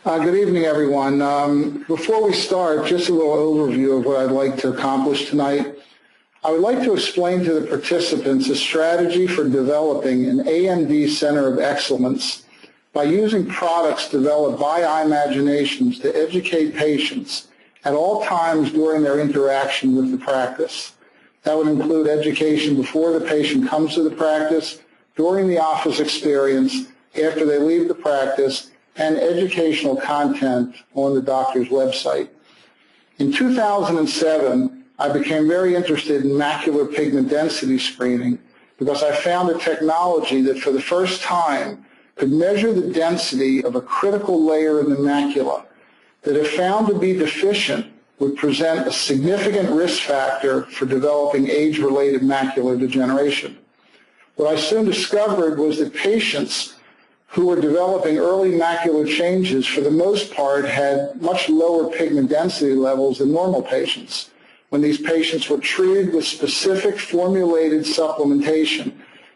Good evening, everyone. Before we start, just a little overview of what I'd like to accomplish tonight. I would like to explain to the participants a strategy for developing an AMD Center of Excellence by using products developed by iMaginations to educate patients at all times during their interaction with the practice. That would include education before the patient comes to the practice, during the office experience, after they leave the practice, and educational content on the doctor's website. In 2007, I became very interested in macular pigment density screening because I found a technology that for the first time could measure the density of a critical layer in the macula that, if found to be deficient, would present a significant risk factor for developing age-related macular degeneration. What I soon discovered was that patients who were developing early macular changes, for the most part, had much lower pigment density levels than normal patients. When these patients were treated with specific formulated supplementation,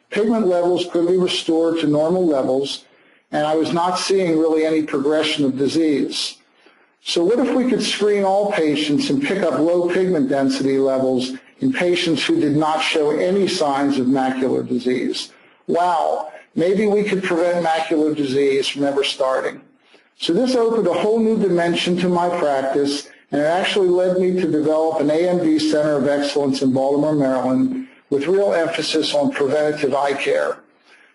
pigment levels could be restored to normal levels, and I was not seeing really any progression of disease. So what if we could screen all patients and pick up low pigment density levels in patients who did not show any signs of macular disease? Wow, maybe we could prevent macular disease from ever starting. So this opened a whole new dimension to my practice, and it actually led me to develop an AMD Center of Excellence in Baltimore, Maryland, with real emphasis on preventative eye care.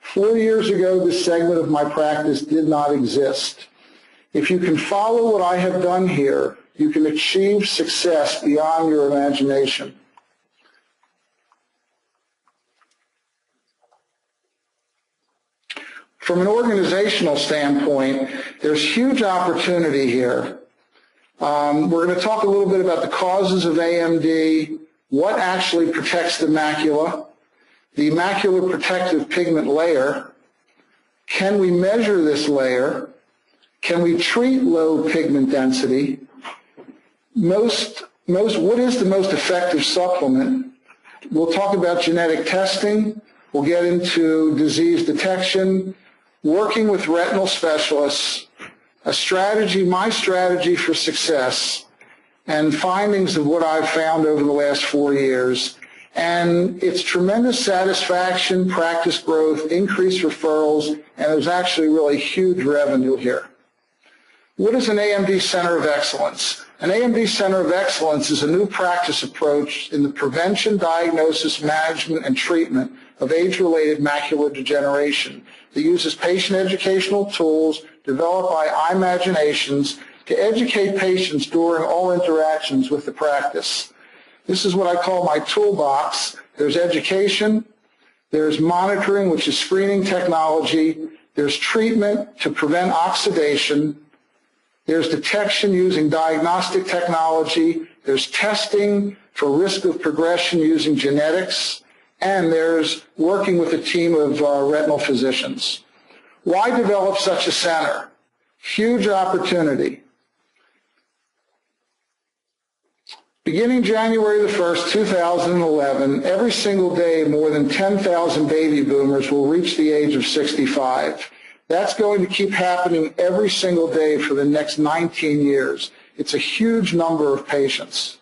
4 years ago, this segment of my practice did not exist. If you can follow what I have done here, you can achieve success beyond your imagination. From an organizational standpoint, there's huge opportunity here. We're going to talk a little bit about the causes of AMD, what actually protects the macula, the macular protective pigment layer. Can we measure this layer? Can we treat low pigment density? What is the most effective supplement? We'll talk about genetic testing. We'll get into disease detection, working with retinal specialists, a strategy, my strategy for success, and findings of what I've found over the last 4 years. And it's tremendous satisfaction, practice growth, increased referrals, and there's actually really huge revenue here. What is an AMD Center of Excellence? An AMD Center of Excellence is a new practice approach in the prevention, diagnosis, management, and treatment of age-related macular degeneration that uses patient educational tools developed by iMaginations to educate patients during all interactions with the practice. This is what I call my toolbox. There's education, there's monitoring, which is screening technology, there's treatment to prevent oxidation, there's detection using diagnostic technology, there's testing for risk of progression using genetics, and there's working with a team of retinal physicians. Why develop such a center? Huge opportunity. Beginning January the 1st, 2011, every single day more than 10,000 baby boomers will reach the age of 65. That's going to keep happening every single day for the next 19 years. It's a huge number of patients.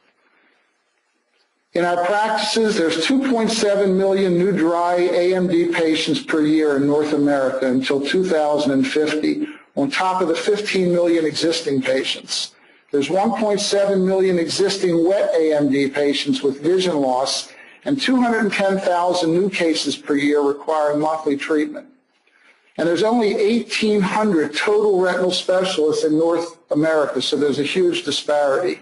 In our practices, there's 2.7 million new dry AMD patients per year in North America until 2050, on top of the 15 million existing patients. There's 1.7 million existing wet AMD patients with vision loss and 210,000 new cases per year requiring monthly treatment. And there's only 1,800 total retinal specialists in North America, so there's a huge disparity.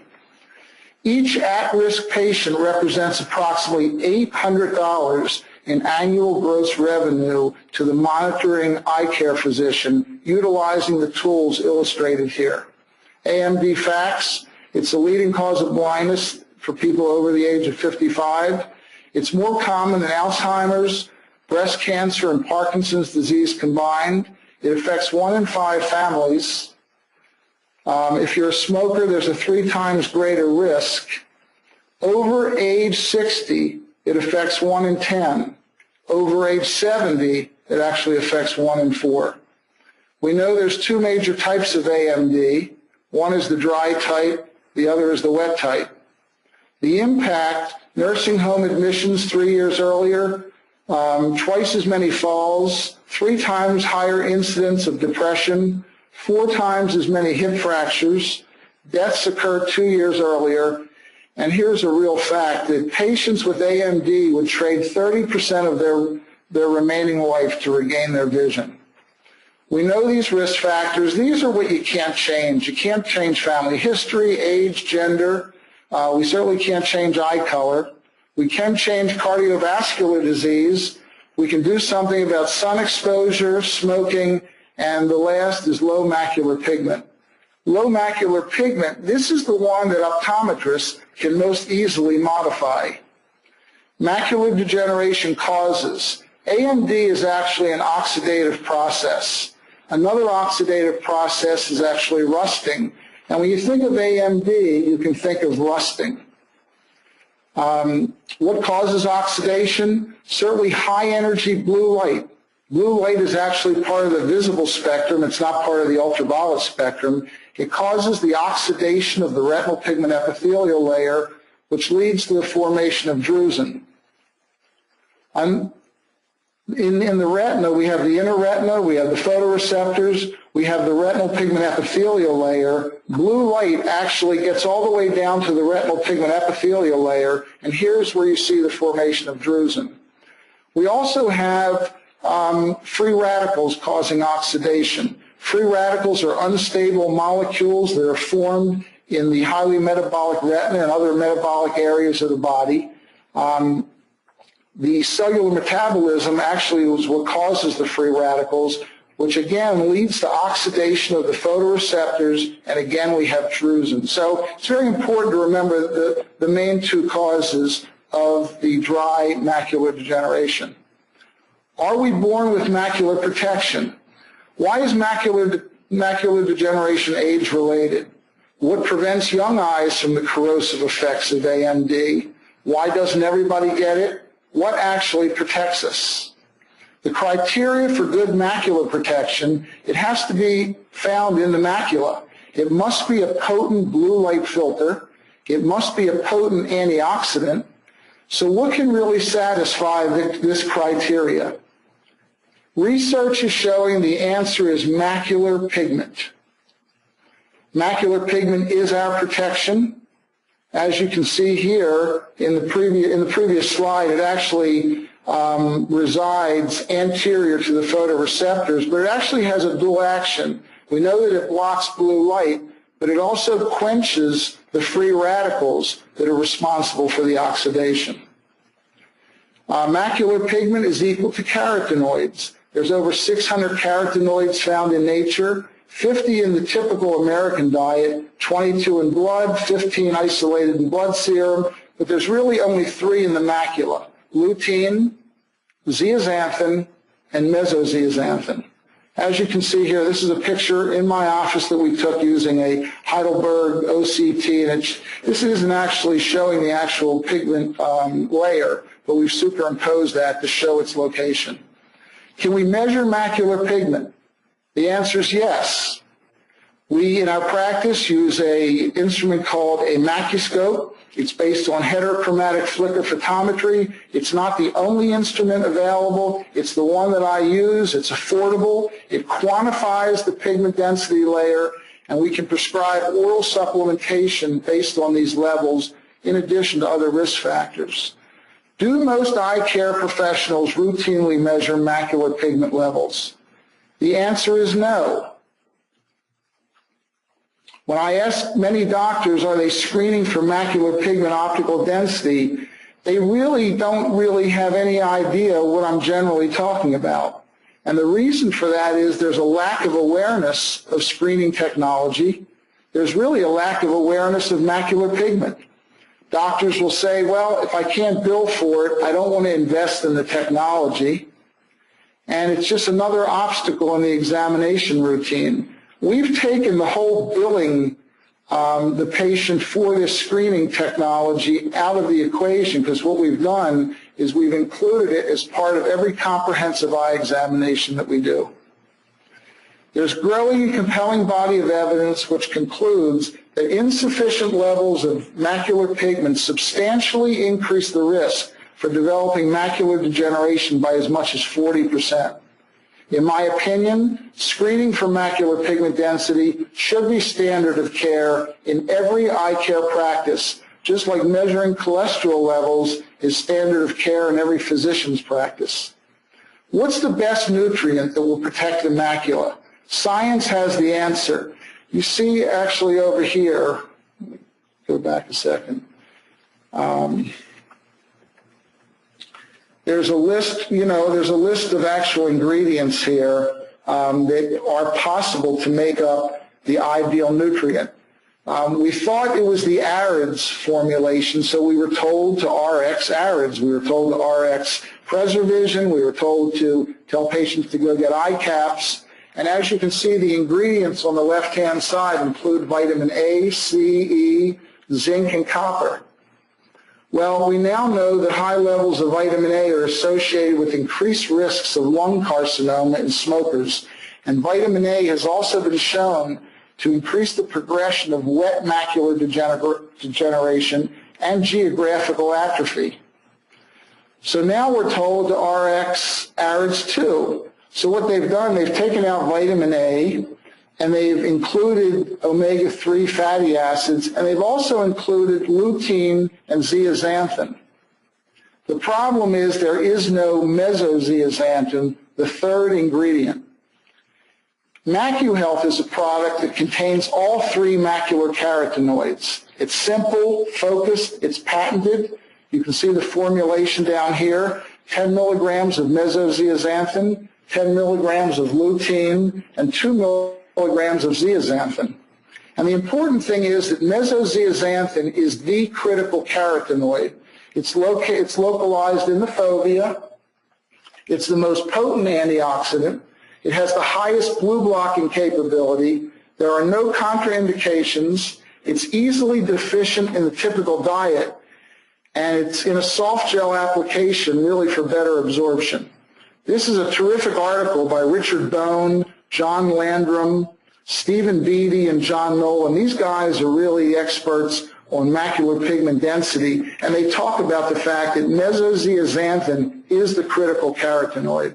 Each at-risk patient represents approximately $800 in annual gross revenue to the monitoring eye care physician utilizing the tools illustrated here. AMD facts, it's the leading cause of blindness for people over the age of 55. It's more common than Alzheimer's, breast cancer, and Parkinson's disease combined. It affects 1 in 5 families. If you're a smoker, there's a 3 times greater risk. Over age 60, it affects 1 in 10. Over age 70, it actually affects 1 in 4. We know there's two major types of AMD. One is the dry type, the other is the wet type. The impact, nursing home admissions 3 years earlier, twice as many falls, 3 times higher incidence of depression, 4 times as many hip fractures, deaths occur 2 years earlier, and here's a real fact, that patients with AMD would trade 30% of their remaining life to regain their vision. We know these risk factors. These are what you can't change. You can't change family history, age, gender. We certainly can't change eye color. We can change cardiovascular disease. We can do something about sun exposure, smoking, and the last is low macular pigment. Low macular pigment, this is the one that optometrists can most easily modify. Macular degeneration causes. AMD is actually an oxidative process. Another oxidative process is actually rusting. And when you think of AMD, you can think of rusting. What causes oxidation? Certainly high energy blue light. Blue light is actually part of the visible spectrum. It's not part of the ultraviolet spectrum. It causes the oxidation of the retinal pigment epithelial layer, which leads to the formation of drusen. In the retina, we have the inner retina, we have the photoreceptors, we have the retinal pigment epithelial layer. Blue light actually gets all the way down to the retinal pigment epithelial layer, and here's where you see the formation of drusen. We also have free radicals causing oxidation. Free radicals are unstable molecules that are formed in the highly metabolic retina and other metabolic areas of the body. The cellular metabolism actually is what causes the free radicals, which again leads to oxidation of the photoreceptors, and again we have drusen. So it's very important to remember the main two causes of the dry macular degeneration. Are we born with macular protection? Why is macular degeneration age-related? What prevents young eyes from the corrosive effects of AMD? Why doesn't everybody get it? What actually protects us? The criteria for good macular protection, it has to be found in the macula. It must be a potent blue light filter. It must be a potent antioxidant. So what can really satisfy this criteria? Research is showing the answer is macular pigment. Macular pigment is our protection. As you can see here in the previous slide, it actually resides anterior to the photoreceptors, but it actually has a dual action. We know that it blocks blue light, but it also quenches the free radicals that are responsible for the oxidation. Macular pigment is equal to carotenoids. There's over 600 carotenoids found in nature, 50 in the typical American diet, 22 in blood, 15 isolated in blood serum, but there's really only 3 in the macula: lutein, zeaxanthin, and mesozeaxanthin. As you can see here, this is a picture in my office that we took using a Heidelberg OCT, and this isn't actually showing the actual pigment layer, but we've superimposed that to show its location. Can we measure macular pigment? The answer is yes. We, in our practice, use an instrument called a macroscope. It's based on heterochromatic flicker photometry. It's not the only instrument available. It's the one that I use. It's affordable. It quantifies the pigment density layer, and we can prescribe oral supplementation based on these levels in addition to other risk factors. Do most eye care professionals routinely measure macular pigment levels? The answer is no. When I ask many doctors, are they screening for macular pigment optical density, they don't have any idea what I'm generally talking about. And the reason for that is there's a lack of awareness of screening technology. There's really a lack of awareness of macular pigment. Doctors will say, well, if I can't bill for it, I don't want to invest in the technology. And it's just another obstacle in the examination routine. We've taken the whole billing the patient for this screening technology out of the equation, because what we've done is we've included it as part of every comprehensive eye examination that we do. There's growing and compelling body of evidence which concludes that insufficient levels of macular pigment substantially increase the risk for developing macular degeneration by as much as 40%. In my opinion, screening for macular pigment density should be standard of care in every eye care practice, just like measuring cholesterol levels is standard of care in every physician's practice. What's the best nutrient that will protect the macula? Science has the answer. You see actually over here, let me go back a second. There's a list, there's a list of actual ingredients here that are possible to make up the ideal nutrient. We thought it was the ARIDS formulation, so we were told to RX ARIDS. We were told to RX Preservision. We were told to tell patients to go get eye caps. And as you can see, the ingredients on the left-hand side include vitamin A, C, E, zinc, and copper. Well, we now know that high levels of vitamin A are associated with increased risks of lung carcinoma in smokers, and vitamin A has also been shown to increase the progression of wet macular degeneration and geographical atrophy. So now we're told to RX ARIDS 2. So what they've done, they've taken out vitamin A, and they've included omega-3 fatty acids, and they've also included lutein and zeaxanthin. The problem is there is no mesozeaxanthin, the third ingredient. MacuHealth is a product that contains all three macular carotenoids. It's simple, focused, it's patented. You can see the formulation down here, 10 milligrams of mesozeaxanthin, 10 milligrams of lutein, and 2 milligrams of zeaxanthin. And the important thing is that mesozeaxanthin is the critical carotenoid. It's localized in the fovea. It's the most potent antioxidant. It has the highest blue blocking capability. There are no contraindications. It's easily deficient in the typical diet, and it's in a soft gel application really for better absorption. This is a terrific article by Richard Bone, John Landrum, Stephen Beatty, and John Nolan. These guys are really experts on macular pigment density, and they talk about the fact that mesozeaxanthin is the critical carotenoid.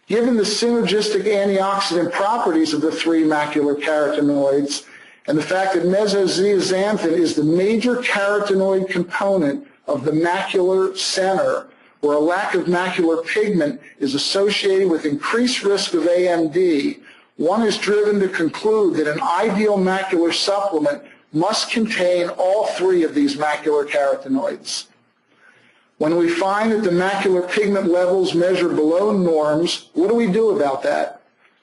Given the synergistic antioxidant properties of the three macular carotenoids, and the fact that mesozeaxanthin is the major carotenoid component of the macular center, where a lack of macular pigment is associated with increased risk of AMD, one is driven to conclude that an ideal macular supplement must contain all three of these macular carotenoids. When we find that the macular pigment levels measure below norms, what do we do about that?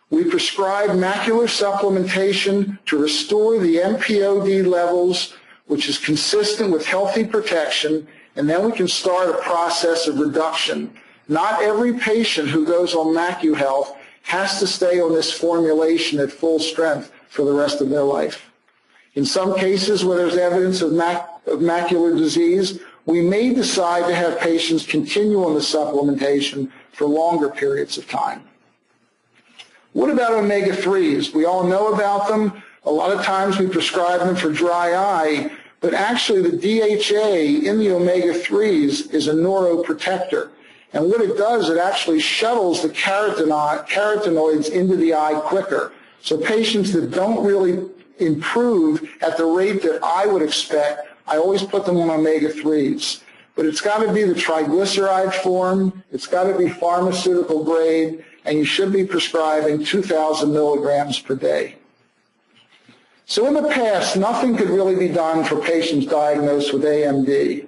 We prescribe macular supplementation to restore the MPOD levels, which is consistent with healthy protection, and then we can start a process of reduction. Not every patient who goes on MacuHealth has to stay on this formulation at full strength for the rest of their life. In some cases where there's evidence of macular disease, we may decide to have patients continue on the supplementation for longer periods of time. What about omega-3s? We all know about them. A lot of times we prescribe them for dry eye, but actually the DHA in the omega-3s is a neuroprotector. And what it does, it actually shuttles the carotenoids into the eye quicker. So patients that don't really improve at the rate that I would expect, I always put them on omega-3s. But it's got to be the triglyceride form, it's got to be pharmaceutical grade, and you should be prescribing 2,000 milligrams per day. So in the past, nothing could really be done for patients diagnosed with AMD.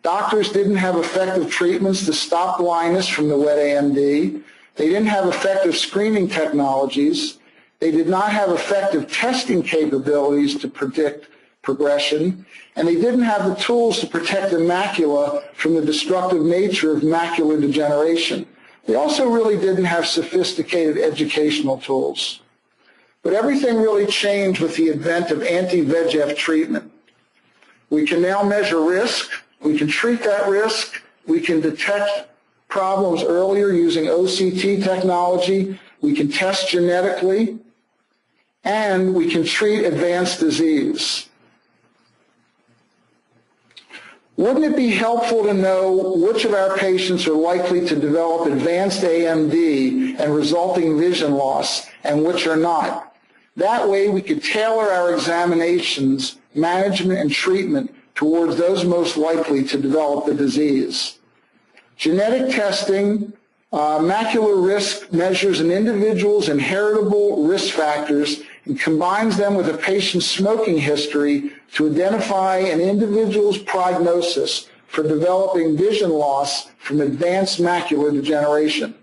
Doctors didn't have effective treatments to stop blindness from the wet AMD. They didn't have effective screening technologies. They did not have effective testing capabilities to predict progression, and they didn't have the tools to protect the macula from the destructive nature of macular degeneration. They also really didn't have sophisticated educational tools. But everything really changed with the advent of anti-VEGF treatment. We can now measure risk, we can treat that risk, we can detect problems earlier using OCT technology. we can test genetically, and we can treat advanced disease. Wouldn't it be helpful to know which of our patients are likely to develop advanced AMD and resulting vision loss and which are not? That way we could tailor our examinations, management, and treatment towards those most likely to develop the disease. Genetic testing, macular risk measures an individual's inheritable risk factors and combines them with a patient's smoking history to identify an individual's prognosis for developing vision loss from advanced macular degeneration.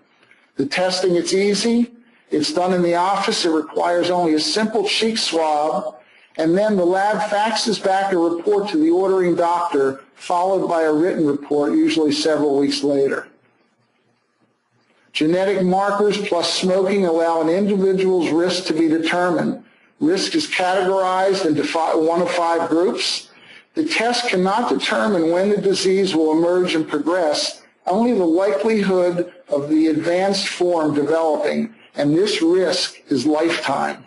The testing, it's easy. It's done in the office. It requires only a simple cheek swab, and then the lab faxes back a report to the ordering doctor, followed by a written report, usually several weeks later. Genetic markers plus smoking allow an individual's risk to be determined. Risk is categorized into one of 5 groups. The test cannot determine when the disease will emerge and progress, only the likelihood of the advanced form developing, and this risk is lifetime.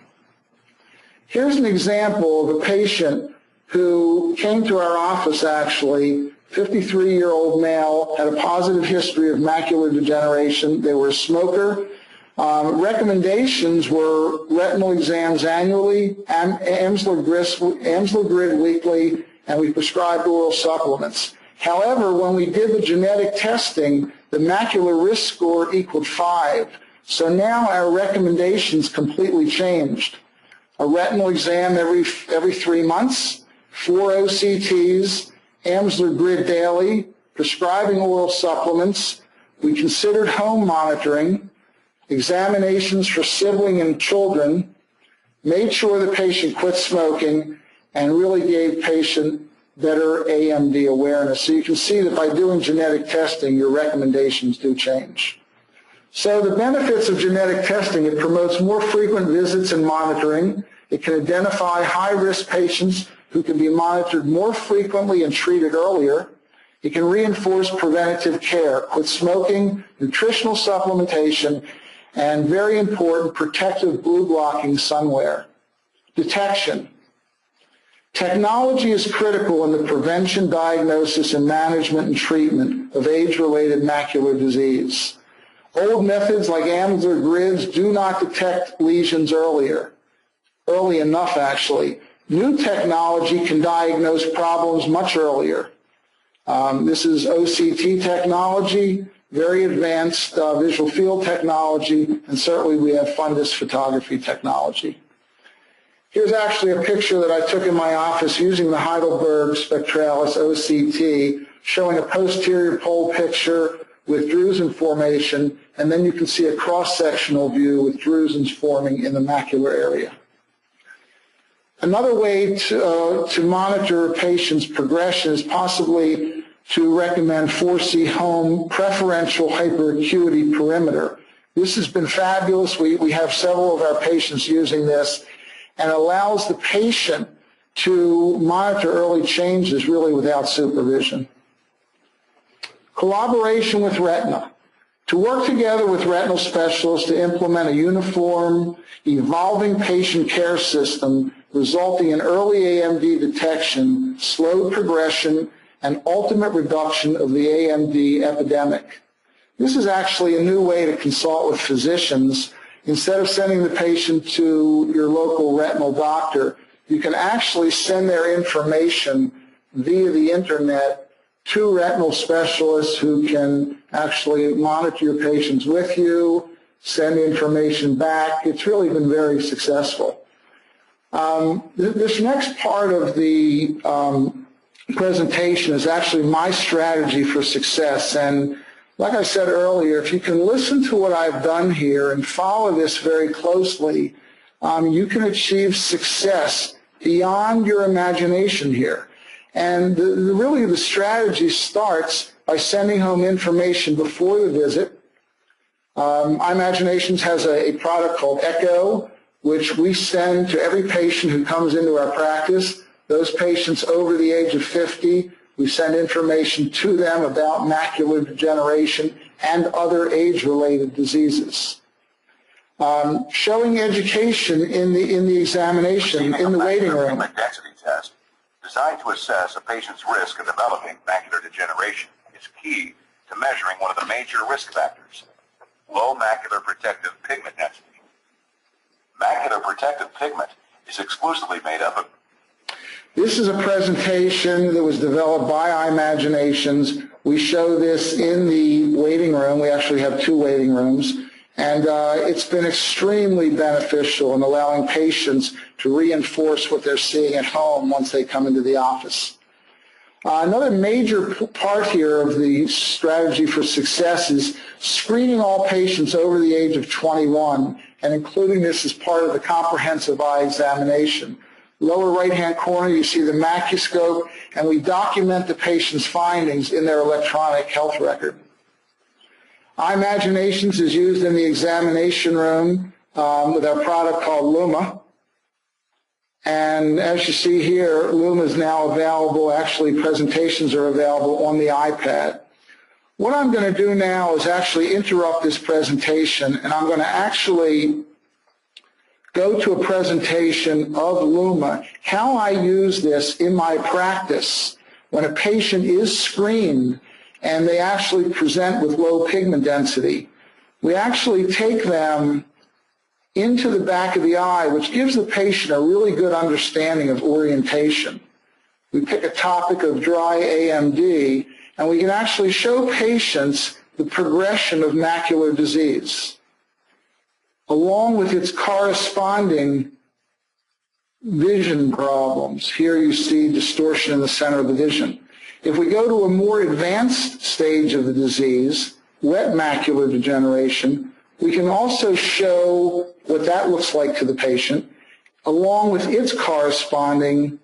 Here's an example of a patient who came to our office actually, 53-year-old male, had a positive history of macular degeneration. They were a smoker. Recommendations were retinal exams annually, Amsler grid weekly, and we prescribed oral supplements. However, when we did the genetic testing, the macular risk score equaled 5. So now our recommendations completely changed. A retinal exam every 3 months, 4 OCTs, Amsler grid daily, prescribing oral supplements. We considered home monitoring, examinations for sibling and children, made sure the patient quit smoking, and really gave patient better AMD awareness. So you can see that by doing genetic testing, your recommendations do change. So the benefits of genetic testing, it promotes more frequent visits and monitoring. It can identify high-risk patients who can be monitored more frequently and treated earlier. It can reinforce preventative care, quit smoking, nutritional supplementation, and very important, protective blue-blocking sunwear. Detection. Technology is critical in the prevention, diagnosis, and management and treatment of age-related macular disease. Old methods like Amsler grids do not detect lesions early enough actually. New technology can diagnose problems much earlier. This is OCT technology, very advanced visual field technology, and certainly we have fundus photography technology. Here's actually a picture that I took in my office using the Heidelberg Spectralis OCT, showing a posterior pole picture with drusen formation, and then you can see a cross-sectional view with drusens forming in the macular area. Another way to monitor a patient's progression is possibly to recommend 4C home preferential hyperacuity perimeter. This has been fabulous. We have several of our patients using this, and allows the patient to monitor early changes really without supervision. Collaboration with retina. To work together with retinal specialists to implement a uniform, evolving patient care system resulting in early AMD detection, slowed progression, and ultimate reduction of the AMD epidemic. This is actually a new way to consult with physicians. Instead of sending the patient to your local retinal doctor, you can actually send their information via the internet to retinal specialists who can actually monitor your patients with you, send information back. It's really been very successful. This next part of the presentation is actually my strategy for success. And like I said earlier, if you can listen to what I've done here and follow this very closely, you can achieve success beyond your imagination here. And really the strategy starts by sending home information before the visit. iMaginations has a product called Echo, which we send to every patient who comes into our practice. Those patients over the age of 50, we send information to them about macular degeneration and other age-related diseases. showing education in the examination, in the waiting room. A density test designed to assess a patient's risk of developing macular degeneration is key to measuring one of the major risk factors, low macular protective pigment density. Macular protective pigment is exclusively made up of. This is a presentation that was developed by iMaginations. We show this in the waiting room. We actually have 2 waiting rooms. And it's been extremely beneficial in allowing patients to reinforce what they're seeing at home once they come into the office. Another major part here of the strategy for success is screening all patients over the age of 21 and including this as part of the comprehensive eye examination. Lower right-hand corner, you see the macroscope, and we document the patient's findings in their electronic health record. iMaginations is used in the examination room with our product called Luma. And as you see here, Luma is now available. Actually, presentations are available on the iPad. What I'm going to do now is actually interrupt this presentation, and I'm going to actually go to a presentation of Luma, how I use this in my practice when a patient is screened and they actually present with low pigment density. We actually take them into the back of the eye, which gives the patient a really good understanding of orientation. We pick a topic of dry AMD, and we can actually show patients the progression of macular disease, along with its corresponding vision problems. Here you see distortion in the center of the vision. If we go to a more advanced stage of the disease, wet macular degeneration, we can also show what that looks like to the patient, along with its corresponding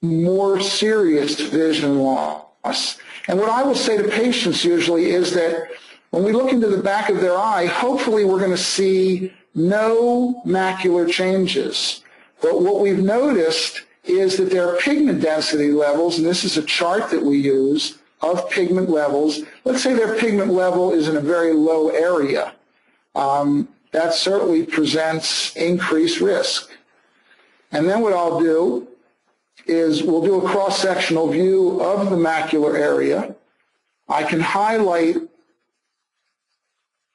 more serious vision loss. And what I will say to patients usually is that when we look into the back of their eye, hopefully we're going to see no macular changes. But what we've noticed is that their pigment density levels, and this is a chart that we use of pigment levels. Let's say their pigment level is in a very low area. That certainly presents increased risk. And then what I'll do is we'll do a cross-sectional view of the macular area. I can highlight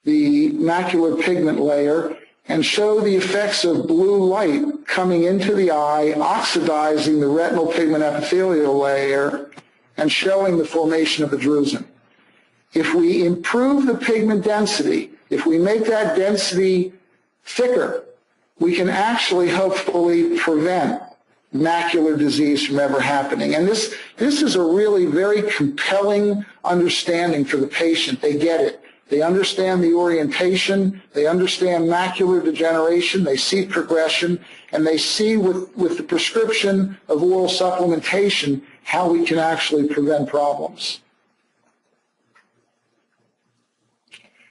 the macular pigment layer and show the effects of blue light coming into the eye, oxidizing the retinal pigment epithelial layer and showing the formation of the drusen. If we improve the pigment density, if we make that density thicker, we can actually hopefully prevent macular disease from ever happening. And this is a really very compelling understanding for the patient. They get it. They understand the orientation, they understand macular degeneration, they see progression, and they see with the prescription of oral supplementation how we can actually prevent problems.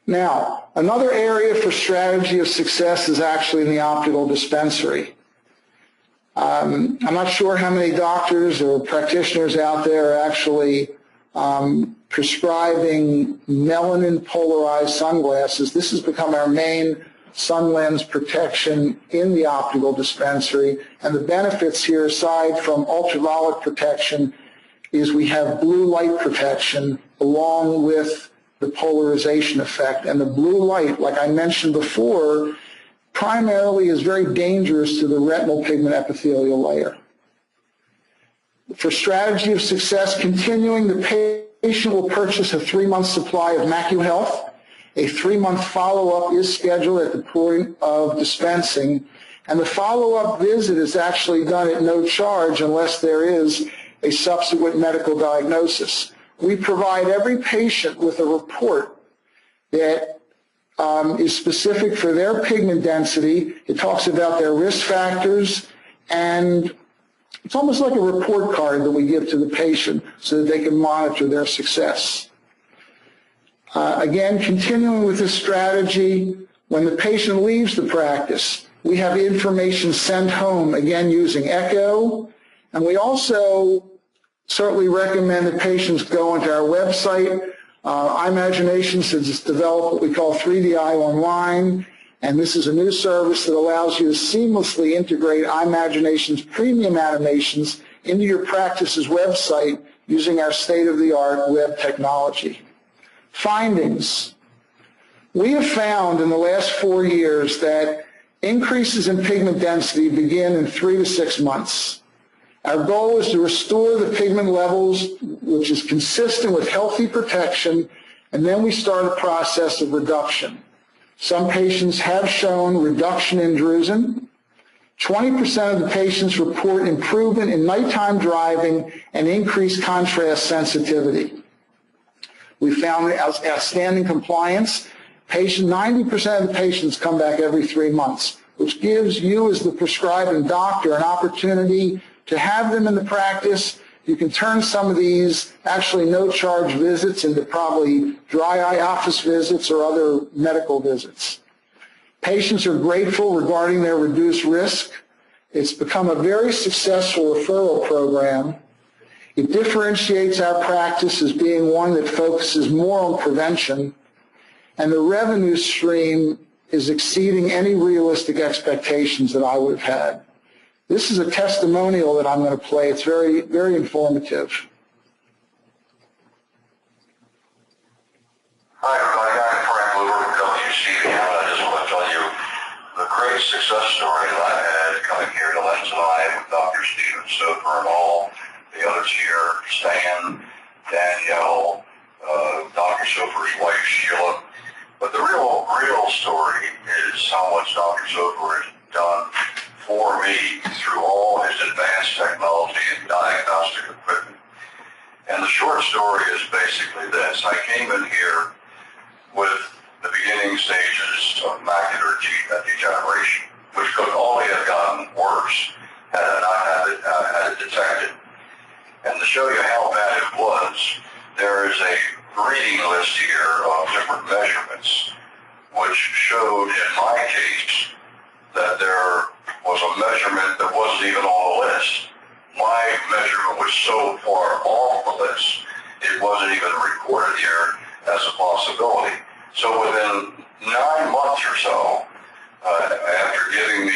Now, another area for strategy of success is actually in the optical dispensary. I'm not sure how many doctors or practitioners out there are actually prescribing melanin polarized sunglasses. This has become our main sun lens protection in the optical dispensary, and the benefits here, aside from ultraviolet protection, is we have blue light protection along with the polarization effect. And the blue light, like I mentioned before, primarily is very dangerous to the retinal pigment epithelial layer. For strategy of success, continuing, the patient will purchase a 3-month supply of MacuHealth. A 3-month follow-up is scheduled at the point of dispensing, and the follow-up visit is actually done at no charge unless there is a subsequent medical diagnosis. We provide every patient with a report that is specific for their pigment density. It talks about their risk factors, and it's almost like a report card that we give to the patient so that they can monitor their success. Again, continuing with this strategy, when the patient leaves the practice, we have information sent home, again using Echo, and we also certainly recommend that patients go into our website. iMaginations has developed what we call 3D Eye Online, And this is a new service that allows you to seamlessly integrate iMagination's premium animations into your practice's website using our state-of-the-art web technology. Findings. We have found in the last 4 years that increases in pigment density begin in 3 to 6 months. Our goal is to restore the pigment levels, which is consistent with healthy protection, and then we start a process of reduction. Some patients have shown reduction in drusen. 20% of the patients report improvement in nighttime driving and increased contrast sensitivity. We found outstanding compliance. 90% of the patients come back every 3 months, which gives you as the prescribing doctor an opportunity to have them in the practice. You can turn some of these actually no-charge visits into probably dry eye office visits or other medical visits. Patients are grateful regarding their reduced risk. It's become a very successful referral program. It differentiates our practice as being one that focuses more on prevention, and the revenue stream is exceeding any realistic expectations that I would have had. This is a testimonial that I'm going to play. It's very, very informative. Hi, everybody. I'm Frank Luber from WCB, and I just want to tell you the great success story that I've had coming here to Lens and I with Dr. Stephen Sopher and all the others here, Stan, Danielle, Dr. Sopher's wife, Sheila. But the real story is how much Dr. Sopher has done for me through all his advanced technology and diagnostic equipment. And the short story is basically this. I came in here with the beginning stages of macular degeneration, which could only have gotten worse had I not had it detected. And to show you how bad it was, there is a reading list here of different measurements, which showed in my case that there was a measurement that wasn't even on the list. My measurement was so far off the list, it wasn't even recorded here as a possibility. So within 9 months or so, after giving me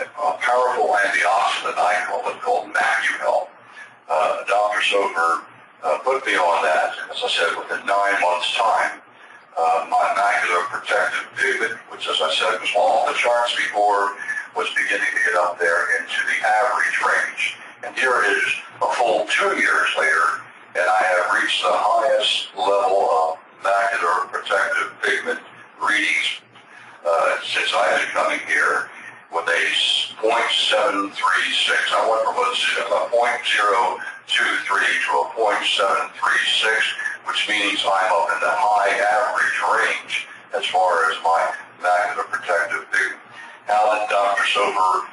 a powerful antioxidant, I call it, called MacuHealth, Dr. Sopher put me on that. As I said, within 9 months' time, my macular protective pigment, which, as I said, was off the charts before, was beginning to get up there into the average range. And here it is a full 2 years later, and I have reached the highest level of macular protective pigment readings since I have been coming here, with a 0.736. I went from a 0.023 to a 0.736, which means I'm up in the high average range as far as my macular protective pigment. How did Dr. Sopher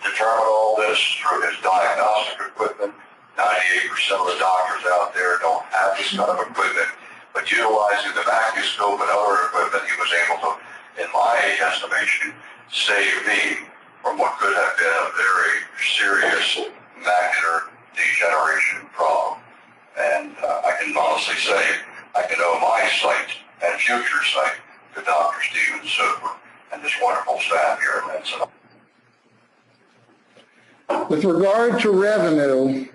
determine all this? Through his diagnostic equipment. 98% of the doctors out there don't have this kind of equipment, but utilizing the vacuoscope and other equipment, he was able to, in my estimation, save me from what could have been a very serious macular degeneration problem. And I can honestly say I can owe my sight and future sight to Dr. Stephen Sopher and this wonderful staff here at Lens. With regard to revenue,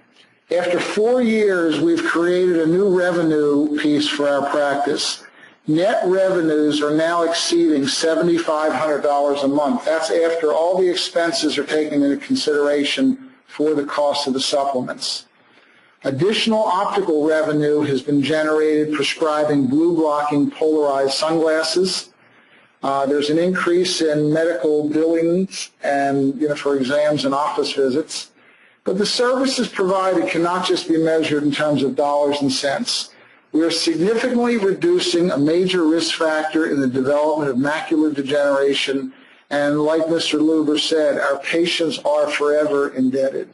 after 4 years, we've created a new revenue piece for our practice. Net revenues are now exceeding $7,500 a month. That's after all the expenses are taken into consideration for the cost of the supplements. Additional optical revenue has been generated prescribing blue-blocking polarized sunglasses. There's an increase in medical billings and for exams and office visits. But the services provided cannot just be measured in terms of dollars and cents. We are significantly reducing a major risk factor in the development of macular degeneration, and like Mr. Luber said, our patients are forever indebted.